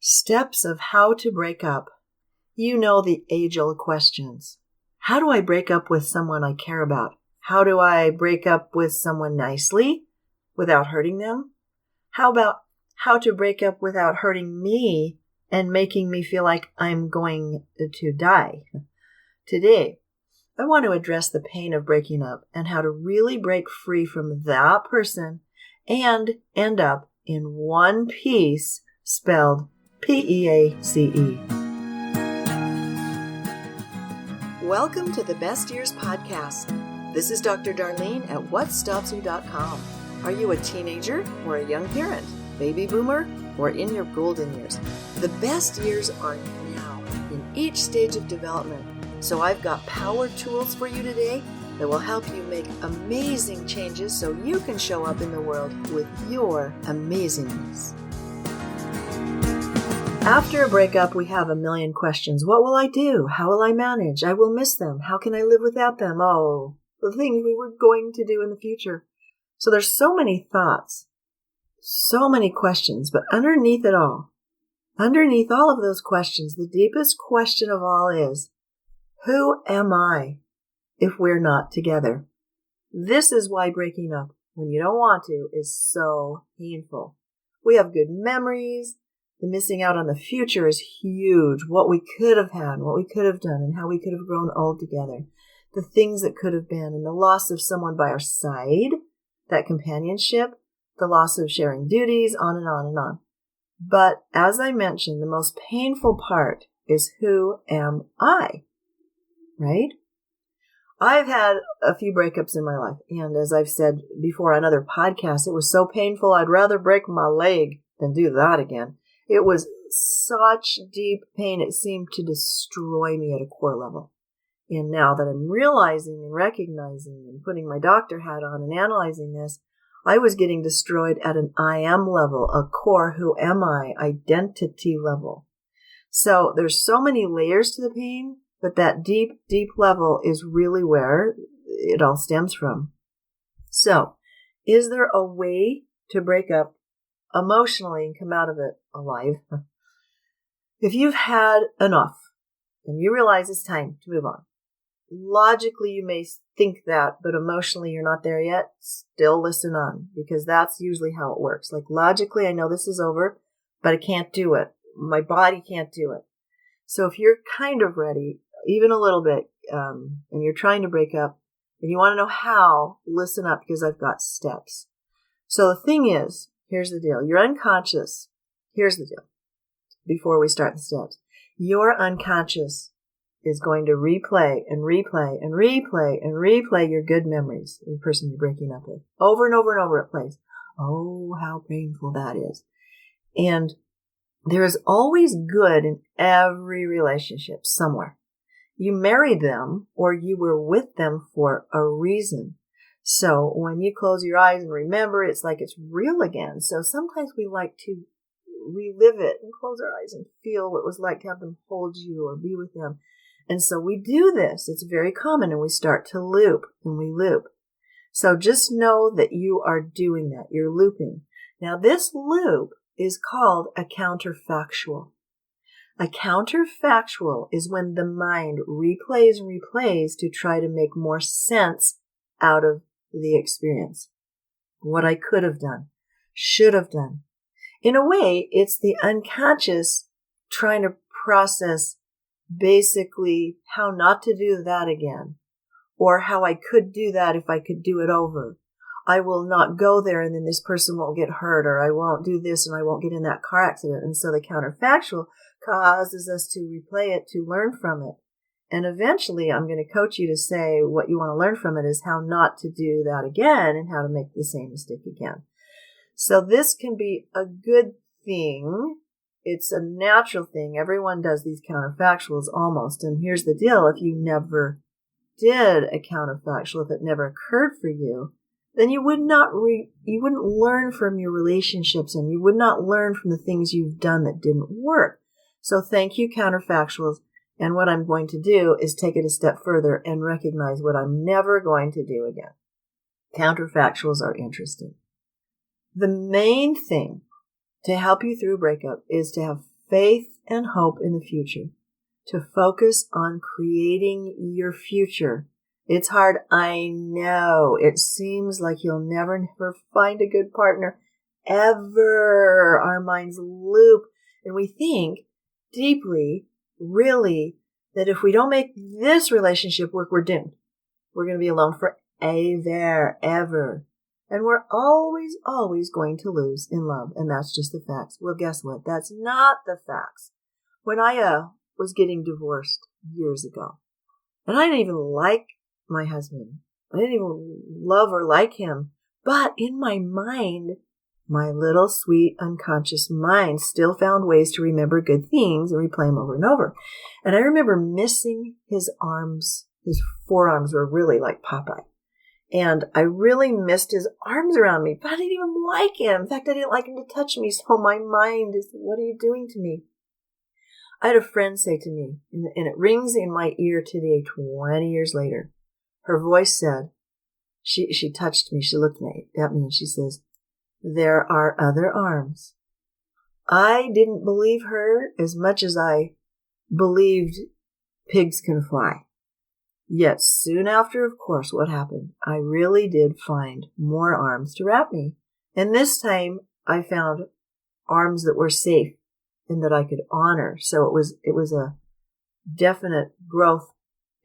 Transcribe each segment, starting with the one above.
Steps of how to break up. You know the age-old questions. How do I break up with someone I care about? How do I break up with someone nicely without hurting them? How about how to break up without hurting me and making me feel like I'm going to die? Today, I want to address the pain of breaking up and how to really break free from that person and end up in one piece, spelled P-E-A-C-E. Welcome to the Best Years Podcast. This is Dr. Darlene at whatstopsyou.com. Are you a teenager or a young parent, baby boomer, or in your golden years? The best years are now, in each stage of development. So I've got power tools for you today that will help you make amazing changes so you can show up in the world with your amazingness. After a breakup, we have a million questions. What will I do? How will I manage? I will miss them. How can I live without them? Oh, the things we were going to do in the future. So there's so many thoughts, so many questions, but underneath it all, underneath all of those questions, the deepest question of all is, who am I if we're not together? This is why breaking up when you don't want to is so painful. We have good memories. The missing out on the future is huge. What we could have had, what we could have done, and how we could have grown old together. The things that could have been, and the loss of someone by our side, that companionship, the loss of sharing duties, on and on and on. But as I mentioned, the most painful part is who am I, right? I've had a few breakups in my life, and as I've said before on other podcasts, it was so painful I'd rather break my leg than do that again. It was such deep pain, it seemed to destroy me at a core level. And now that I'm realizing and recognizing and putting my doctor hat on and analyzing this, I was getting destroyed at an I am level, a core who am I identity level. So there's so many layers to the pain, but that deep, deep level is really where it all stems from. So, is there a way to break up emotionally and come out of it alive? If you've had enough and you realize it's time to move on, logically you may think that, but emotionally you're not there yet, still listen on, because that's usually how it works. Like logically, I know this is over, but I can't do it. My body can't do it. So if you're kind of ready, even a little bit, and you're trying to break up, and you want to know how, listen up, because I've got steps. So the thing is, here's the deal. You're unconscious. Here's the deal. Before we start the steps, your unconscious is going to replay and replay and replay and replay your good memories of the person you're breaking up with. Over and over and over it plays. Oh, how painful that is. And there is always good in every relationship somewhere. You married them or you were with them for a reason. So when you close your eyes and remember, it's like it's real again. So sometimes we like to relive it and close our eyes and feel what it was like to have them hold you or be with them. And so we do this. It's very common, and we start to loop and we loop. So just know that you are doing that. You're looping. Now this loop is called a counterfactual. A counterfactual is when the mind replays and replays to try to make more sense out of the experience. What I could have done, should have done. In a way, it's the unconscious trying to process basically how not to do that again, or how I could do that if I could do it over. I will not go there and then this person won't get hurt, or I won't do this and I won't get in that car accident. And so the counterfactual causes us to replay it, to learn from it. And eventually I'm going to coach you to say what you want to learn from it is how not to do that again and how to make the same mistake again. So this can be a good thing. It's a natural thing. Everyone does these counterfactuals almost. And here's the deal. If you never did a counterfactual, if it never occurred for you, then you would not you wouldn't learn from your relationships, and you would not learn from the things you've done that didn't work. So thank you, counterfactuals. And what I'm going to do is take it a step further and recognize what I'm never going to do again. Counterfactuals are interesting. The main thing to help you through breakup is to have faith and hope in the future, to focus on creating your future. It's hard, I know. It seems like you'll never find a good partner ever. Our minds loop, and we think deeply, really, that if we don't make this relationship work, we're doomed. We're going to be alone forever. And we're always going to lose in love. And that's just the facts. Well, guess what? That's not the facts. When I was getting divorced years ago, and I didn't even like my husband. I didn't even love or like him. But in my mind, my little sweet unconscious mind still found ways to remember good things and replay them over and over. And I remember missing his arms. His forearms were really like Popeye. And I really missed his arms around me, but I didn't even like him. In fact, I didn't like him to touch me. So my mind is, what are you doing to me? I had a friend say to me, and it rings in my ear today, 20 years later. Her voice said, she touched me, she looked at me, and she says, there are other arms. I didn't believe her as much as I believed pigs can fly. Yet soon after, of course, what happened? I really did find more arms to wrap me. And this time I found arms that were safe and that I could honor. So it was a definite growth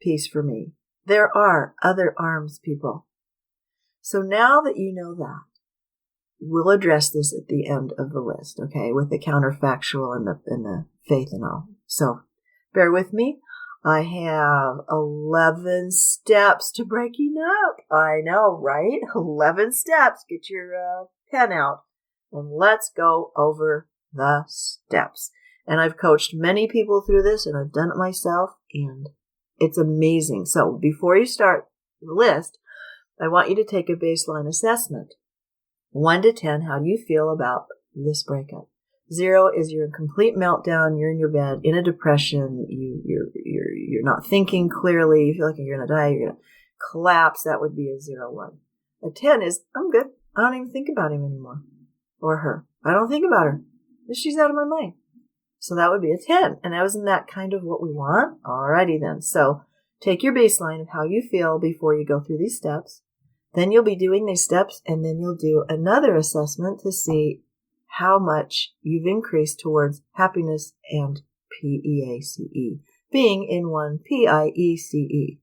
piece for me. There are other arms, people. So now that you know that, we'll address this at the end of the list, okay, with the counterfactual and the faith and all. So bear with me. I have 11 steps to breaking up. I know, right? 11 steps. Get your pen out and let's go over the steps. And I've coached many people through this, and I've done it myself, and it's amazing. So before you start the list, I want you to take a baseline assessment. 1 to 10, how do you feel about this breakup? 0 is you're in complete meltdown. You're in your bed in a depression. You're not thinking clearly. You feel like you're going to die. You're going to collapse. That would be a 0-1. A 10 is I'm good. I don't even think about him anymore or her. I don't think about her. She's out of my mind. So that would be a 10. And isn't that kind of what we want? Alrighty then. So take your baseline of how you feel before you go through these steps. Then you'll be doing these steps, and then you'll do another assessment to see how much you've increased towards happiness and PEACE, being in one PIECE.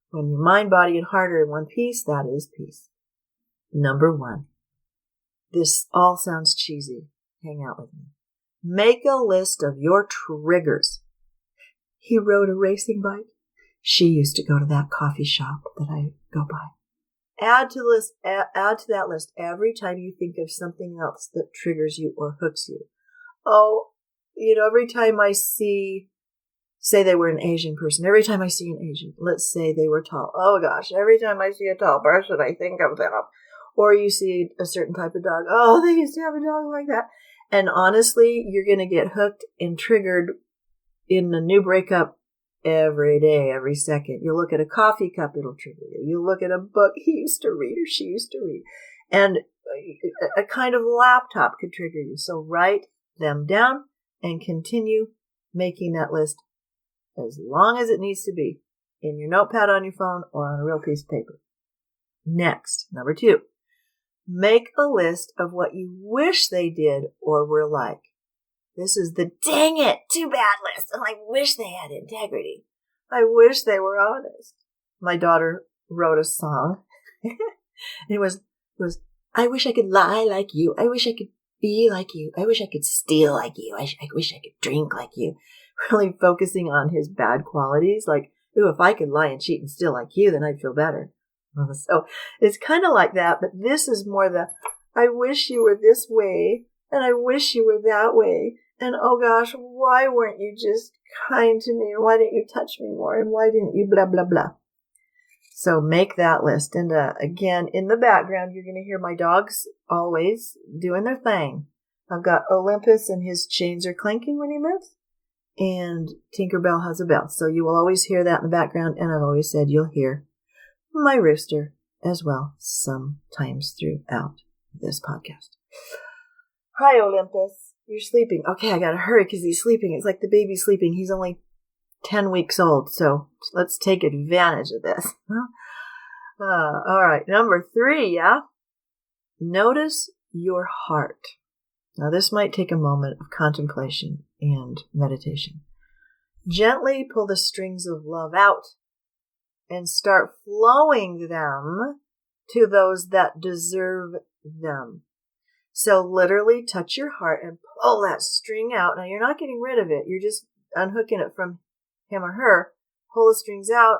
When your mind, body, and heart are in one piece, that is peace. Number 1. This all sounds cheesy. Hang out with me. Make a list of your triggers. He rode a racing bike. She used to go to that coffee shop that I go by. Add to that list every time you think of something else that triggers you or hooks you. Oh, every time I say they were an Asian person, every time I see an Asian, let's say they were tall. Oh gosh, every time I see a tall person, I think of them. Or you see a certain type of dog. Oh, they used to have a dog like that. And honestly, you're going to get hooked and triggered in the new breakup every day, every second. You look at a coffee cup, it'll trigger you. You look at a book he used to read or she used to read. And a kind of laptop could trigger you. So write them down and continue making that list as long as it needs to be in your notepad on your phone or on a real piece of paper. Next, number 2, make a list of what you wish they did or were like. This is the dang it, too bad list. And I wish they had integrity. I wish they were honest. My daughter wrote a song. And it was, I wish I could lie like you. I wish I could be like you. I wish I could steal like you. I wish I could drink like you. Really focusing on his bad qualities. Like, ooh, if I could lie and cheat and steal like you, then I'd feel better. So it's kind of like that, but this is more the, I wish you were this way, and I wish you were that way. And oh gosh, why weren't you just kind to me? And why didn't you touch me more? And why didn't you blah, blah, blah? So make that list. And again, in the background, you're going to hear my dogs always doing their thing. I've got Olympus and his chains are clanking when he moves. And Tinkerbell has a bell. So you will always hear that in the background. And I've always said you'll hear my rooster as well sometimes throughout this podcast. Hi, Olympus. You're sleeping. Okay, I gotta hurry because he's sleeping. It's like the baby's sleeping. He's only 10 weeks old, so let's take advantage of this. All right, number 3, yeah? Notice your heart. Now, this might take a moment of contemplation and meditation. Gently pull the strings of love out and start flowing them to those that deserve them. So literally touch your heart and pull that string out. Now, you're not getting rid of it. You're just unhooking it from him or her. Pull the strings out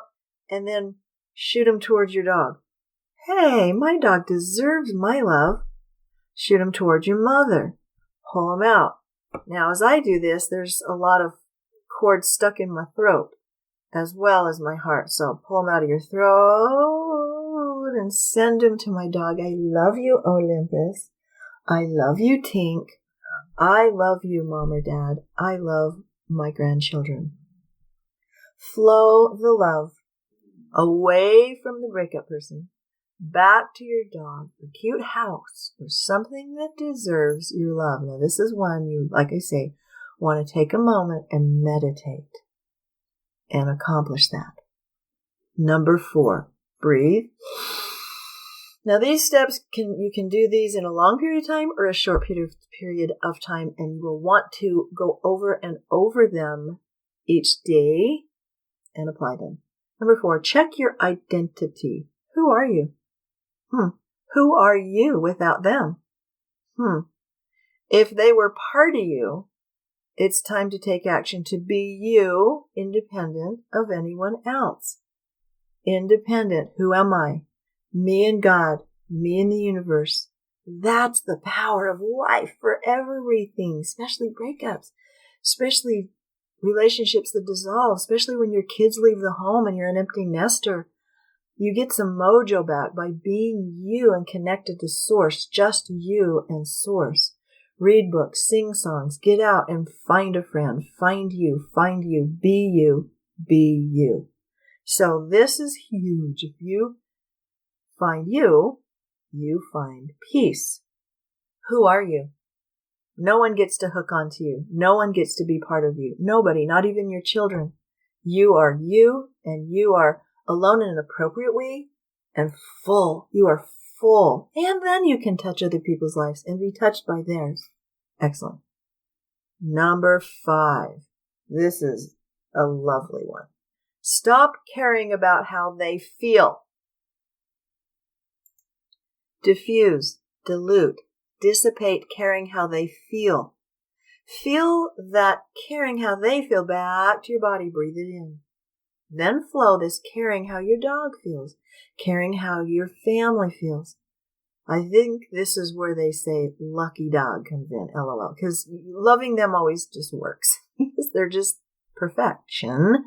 and then shoot them towards your dog. Hey, my dog deserves my love. Shoot them towards your mother. Pull them out. Now, as I do this, there's a lot of cords stuck in my throat as well as my heart. So pull them out of your throat and send them to my dog. I love you, Olympus. I love you, Tink. I love you, Mom or Dad. I love my grandchildren. Flow the love away from the breakup person, back to your dog, or cute house, or something that deserves your love. Now, this is one you, like I say, want to take a moment and meditate and accomplish that. Number 4, breathe. Now, these steps, you can do these in a long period of time or a short period of time, and you will want to go over and over them each day and apply them. Number 4, check your identity. Who are you? Who are you without them? If they were part of you, it's time to take action to be you, independent of anyone else. Independent. Who am I? Me and God, me and the universe. That's the power of life for everything, especially breakups, especially relationships that dissolve, especially when your kids leave the home and you're an empty nester. You get some mojo back by being you and connected to source, just you and source. Read books, sing songs, get out and find a friend, find you, be you, be you. So this is huge. If you find you, you find peace. Who are you? No one gets to hook onto you. No one gets to be part of you. Nobody, not even your children. You are you, and you are alone in an appropriate way and full. You are full. And then you can touch other people's lives and be touched by theirs. Excellent. Number 5. This is a lovely one. Stop caring about how they feel. Diffuse, dilute, dissipate caring how they feel. Feel that caring how they feel back to your body. Breathe it in. Then flow this caring how your dog feels, caring how your family feels. I think this is where they say lucky dog comes in, LOL, because loving them always just works because they're just perfection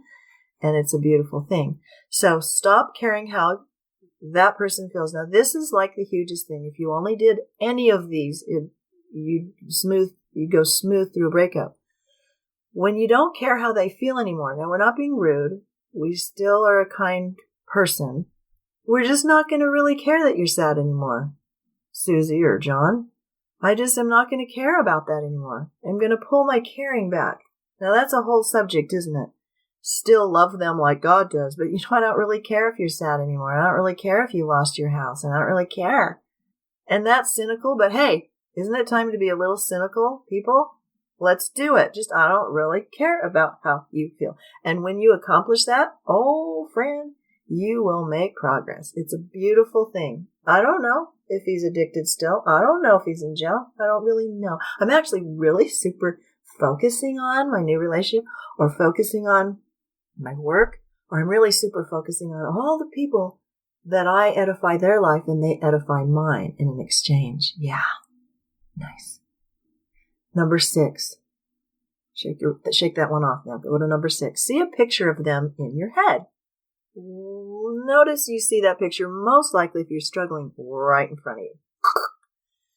and it's a beautiful thing. So stop caring how that person feels. Now, this is like the hugest thing. If you only did any of these, you go smooth through a breakup. When you don't care how they feel anymore, now we're not being rude. We still are a kind person. We're just not going to really care that you're sad anymore, Susie or John. I just am not going to care about that anymore. I'm going to pull my caring back. Now, that's a whole subject, isn't it? Still love them like God does, but I don't really care if you're sad anymore. I don't really care if you lost your house, and I don't really care. And that's cynical, but hey, isn't it time to be a little cynical, people? Let's do it. I don't really care about how you feel. And when you accomplish that, oh, friend, you will make progress. It's a beautiful thing. I don't know if he's addicted still. I don't know if he's in jail. I don't really know. I'm actually really super focusing on my new relationship or focusing on my work, or I'm really super focusing on all the people that I edify their life and they edify mine in an exchange. Yeah. Nice. Number 6. Shake that one off now. Go to number 6. See a picture of them in your head. Notice you see that picture most likely if you're struggling right in front of you.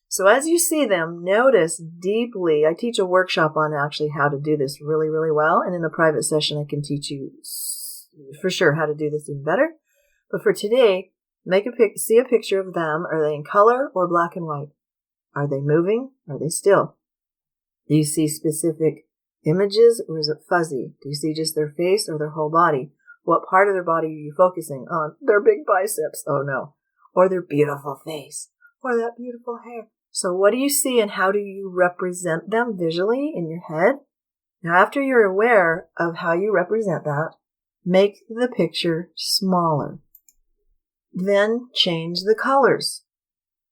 So as you see them, notice deeply. I teach a workshop on actually how to do this really, really well. And in a private session, I can teach you for sure how to do this even better. But for today, see a picture of them. Are they in color or black and white? Are they moving? Are they still? Do you see specific images, or is it fuzzy? Do you see just their face or their whole body? What part of their body are you focusing on? Their big biceps. Oh no. Or their beautiful face. Or that beautiful hair. So what do you see and how do you represent them visually in your head? Now, after you're aware of how you represent that, make the picture smaller. Then change the colors.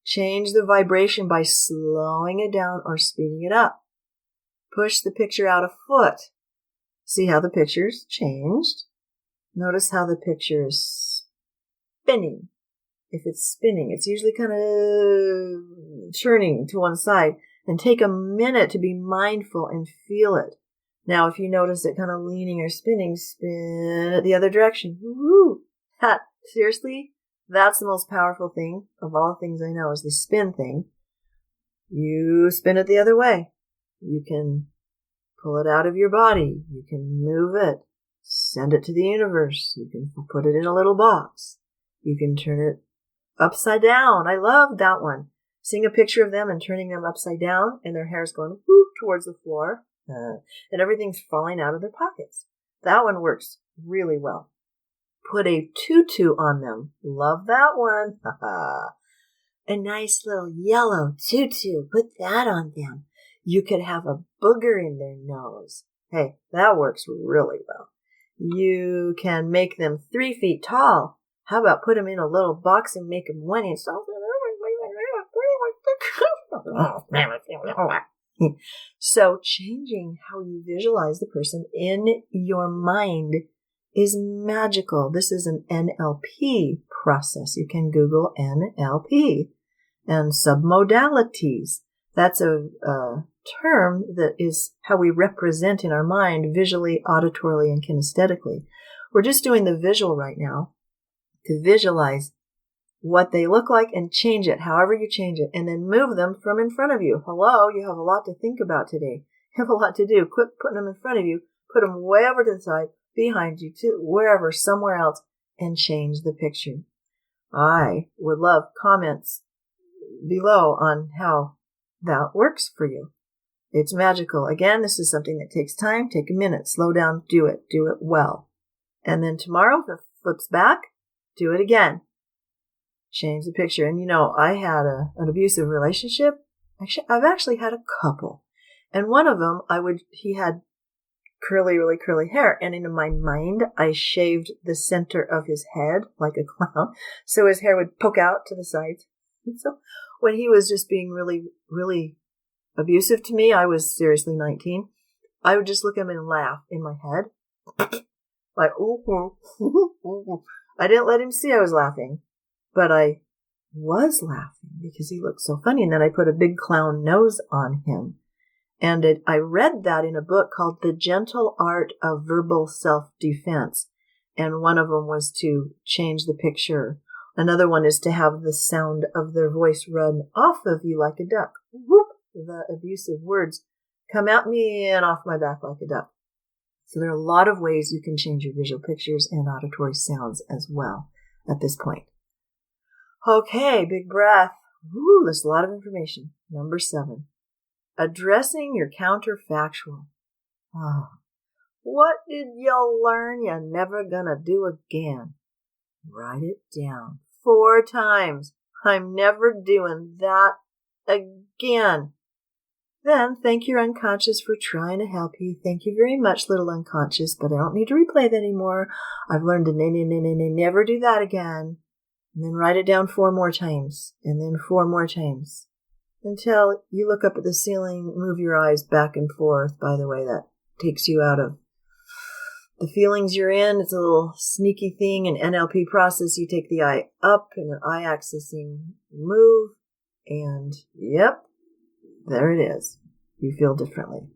Change the vibration by slowing it down or speeding it up. Push the picture out a foot. See how the picture's changed? Notice how the picture is spinning. If it's spinning, it's usually kind of turning to one side. And take a minute to be mindful and feel it. Now, if you notice it kind of leaning or spinning, spin it the other direction. Woo! Seriously, that's the most powerful thing of all things I know is the spin thing. You spin it the other way. You can pull it out of your body. You can move it. Send it to the universe. You can put it in a little box. You can turn it upside down. I love that one. Seeing a picture of them and turning them upside down and their hair's going whoop towards the floor and everything's falling out of their pockets. That one works really well. Put a tutu on them. Love that one. A nice little yellow tutu. Put that on them. You could have a booger in their nose. Hey, that works really well. You can make them 3 feet tall. How about put them in a little box and make them 1 inch tall? So changing how you visualize the person in your mind is magical. This is an NLP process. You can Google NLP and submodalities. That's a term that is how we represent in our mind visually, auditorily, and kinesthetically. We're just doing the visual right now to visualize what they look like and change it, however you change it, and then move them from in front of you. Hello, you have a lot to think about today. You have a lot to do. Quit putting them in front of you. Put them way over to the side, behind you, to wherever, somewhere else, and change the picture. I would love comments below on how that works for you. It's magical. Again, this is something that takes time. Take a minute. Slow down. Do it well. And then tomorrow, if it flips back, do it again. Change the picture. And I had an abusive relationship. I've actually had a couple. And one of them, he had really curly hair. And in my mind, I shaved the center of his head like a clown. So his hair would poke out to the sides. And so when he was just being really abusive to me, I was seriously 19. I would just look at him and laugh in my head. Like, ooh. I didn't let him see I was laughing. But I was laughing because he looked so funny. And then I put a big clown nose on him. And I read that in a book called The Gentle Art of Verbal Self-Defense. And one of them was to change the picture. Another one is to have the sound of their voice run off of you like a duck. Whoop! The abusive words come at me and off my back like a duck. So there are a lot of ways you can change your visual pictures and auditory sounds as well at this point. Okay, big breath. Woo, there's a lot of information. Number 7, addressing your counterfactual. What did you learn you're never gonna do again? Write it down 4 times. I'm never doing that again. Then thank your unconscious for trying to help you. Thank you very much, little unconscious, but I don't need to replay that anymore. I've learned to never do that again. And then write it down 4 more times, and then 4 more times, until you look up at the ceiling, move your eyes back and forth. By the way, that takes you out of the feelings you're in. It's a little sneaky thing, an NLP process. You take the eye up in an eye accessing move, and yep, there it is. You feel differently.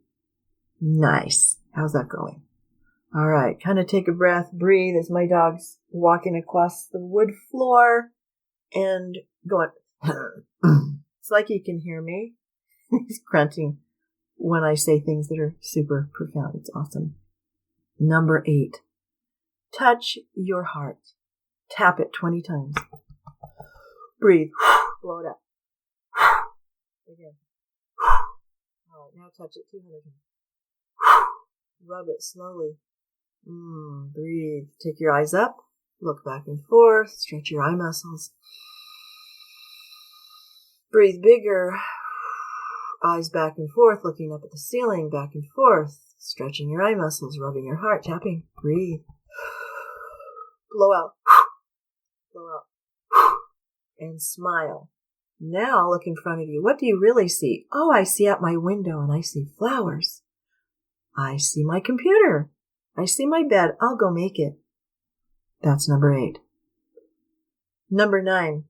Nice. How's that going? All right, kind of take a breath, breathe as my dog's walking across the wood floor and going, it's like he can hear me. He's grunting when I say things that are super profound. It's awesome. Number 8, touch your heart. Tap it 20 times. Breathe. Blow it up. Again. All right, now touch it 200 times. Rub it slowly. Breathe. Take your eyes up. Look back and forth. Stretch your eye muscles. Breathe bigger. Eyes back and forth, looking up at the ceiling, back and forth. Stretching your eye muscles, rubbing your heart, tapping. Breathe. Blow out. Blow out. And smile. Now look in front of you. What do you really see? Oh, I see out my window and I see flowers. I see my computer. I see my bed. I'll go make it. That's number 8. Number 9.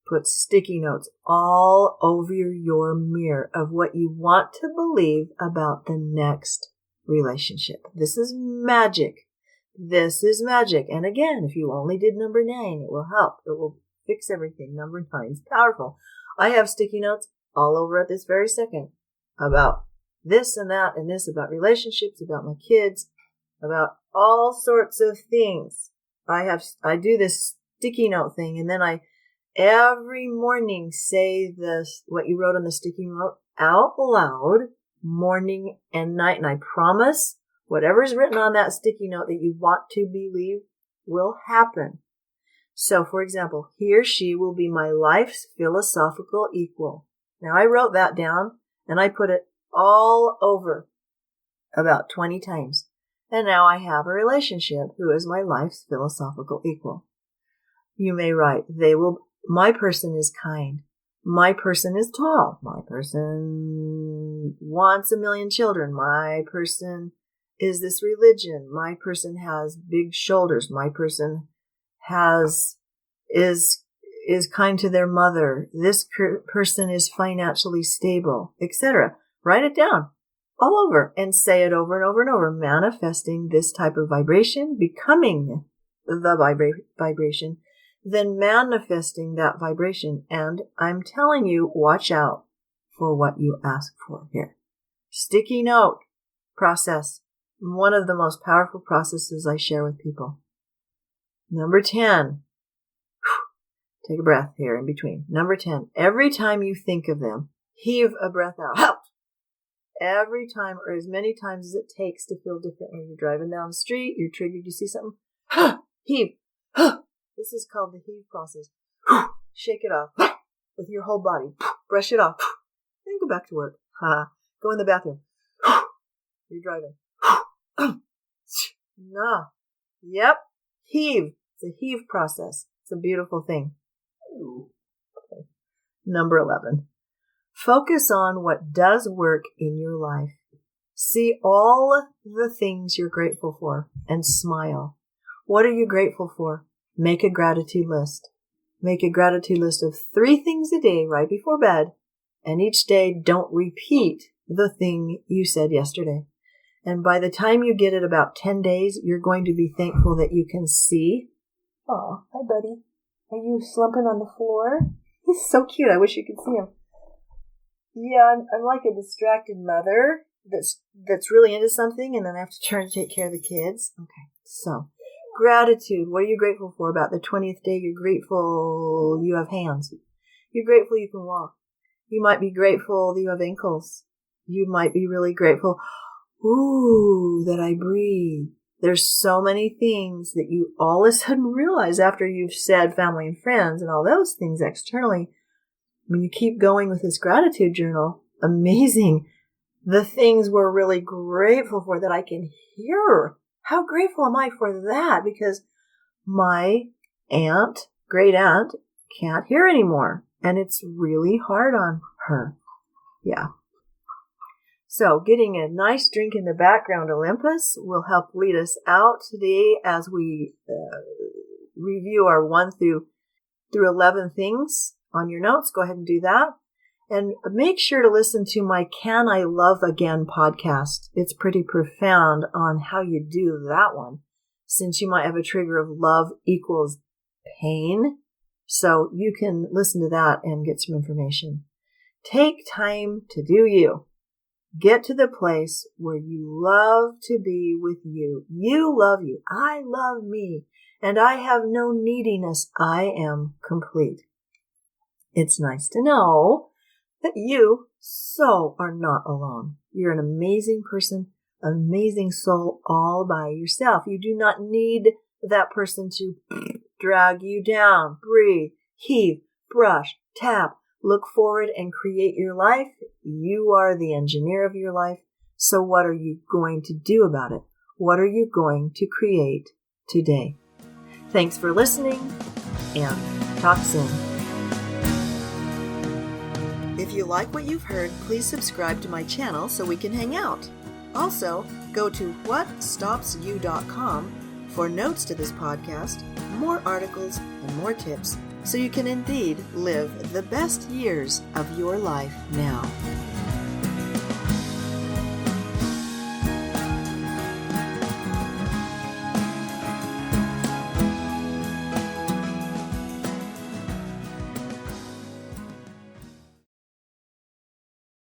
Put sticky notes all over your mirror of what you want to believe about the next relationship. This is magic. This is magic. And again, if you only did number 9, it will help. It will fix everything. Number 9 is powerful. I have sticky notes all over at this very second about this and that and this, about relationships, about my kids, about all sorts of things. I do this sticky note thing, and then I every morning say this, what you wrote on the sticky note out loud, morning and night. And I promise whatever is written on that sticky note that you want to believe will happen. So, for example, he or she will be my life's philosophical equal. Now, I wrote that down and I put it all over about 20 times. And now I have a relationship who is my life's philosophical equal. You may write, my person is kind. My person is tall. My person wants 1 million children. My person is this religion. My person has big shoulders. My person is kind to their mother. This person is financially stable, etc. Write it down all over and say it over and over and over, manifesting this type of vibration, becoming the vibration, then manifesting that vibration. And I'm telling you, watch out for what you ask for here. Sticky note process. One of the most powerful processes I share with people. Number 10. Take a breath here in between. Number 10. Every time you think of them, heave a breath out. Every time, or as many times as it takes to feel differently. You're driving down the street, you're triggered, you see something, heave. This is called the heave process. Shake it off with your whole body. Brush it off. Then go back to work. Go in the bathroom. You're driving. Yep. Heave. It's a heave process. It's a beautiful thing. Okay. Number 11. Focus on what does work in your life. See all the things you're grateful for and smile. What are you grateful for? Make a gratitude list. Make a gratitude list of 3 things a day right before bed. And each day, don't repeat the thing you said yesterday. And by the time you get it about 10 days, you're going to be thankful that you can see. Oh, hi, buddy. Are you slumping on the floor? He's so cute. I wish you could see him. Yeah, I'm like a distracted mother that's really into something, and then I have to turn to take care of the kids. Okay, so gratitude. What are you grateful for? About the 20th day, you're grateful you have hands. You're grateful you can walk. You might be grateful that you have ankles. You might be really grateful, that I breathe. There's so many things that you all of a sudden realize after you've said family and friends and all those things externally. When you keep going with this gratitude journal, amazing. The things we're really grateful for that I can hear. How grateful am I for that? Because my great aunt, can't hear anymore. And it's really hard on her. Yeah. So getting a nice drink in the background, Olympus, will help lead us out today as we review our 1 through 11 things. On your notes, go ahead and do that. And make sure to listen to my Can I Love Again podcast. It's pretty profound on how you do that one, since you might have a trigger of love equals pain. So you can listen to that and get some information. Take time to do you. Get to the place where you love to be with you. You love you. I love me. And I have no neediness. I am complete. It's nice to know that you so are not alone. You're an amazing person, amazing soul all by yourself. You do not need that person to drag you down. Breathe, heave, brush, tap, look forward and create your life. You are the engineer of your life. So what are you going to do about it? What are you going to create today? Thanks for listening, and talk soon. If you like what you've heard, please subscribe to my channel so we can hang out. Also, go to whatstopsyou.com for notes to this podcast, more articles, and more tips so you can indeed live the best years of your life now.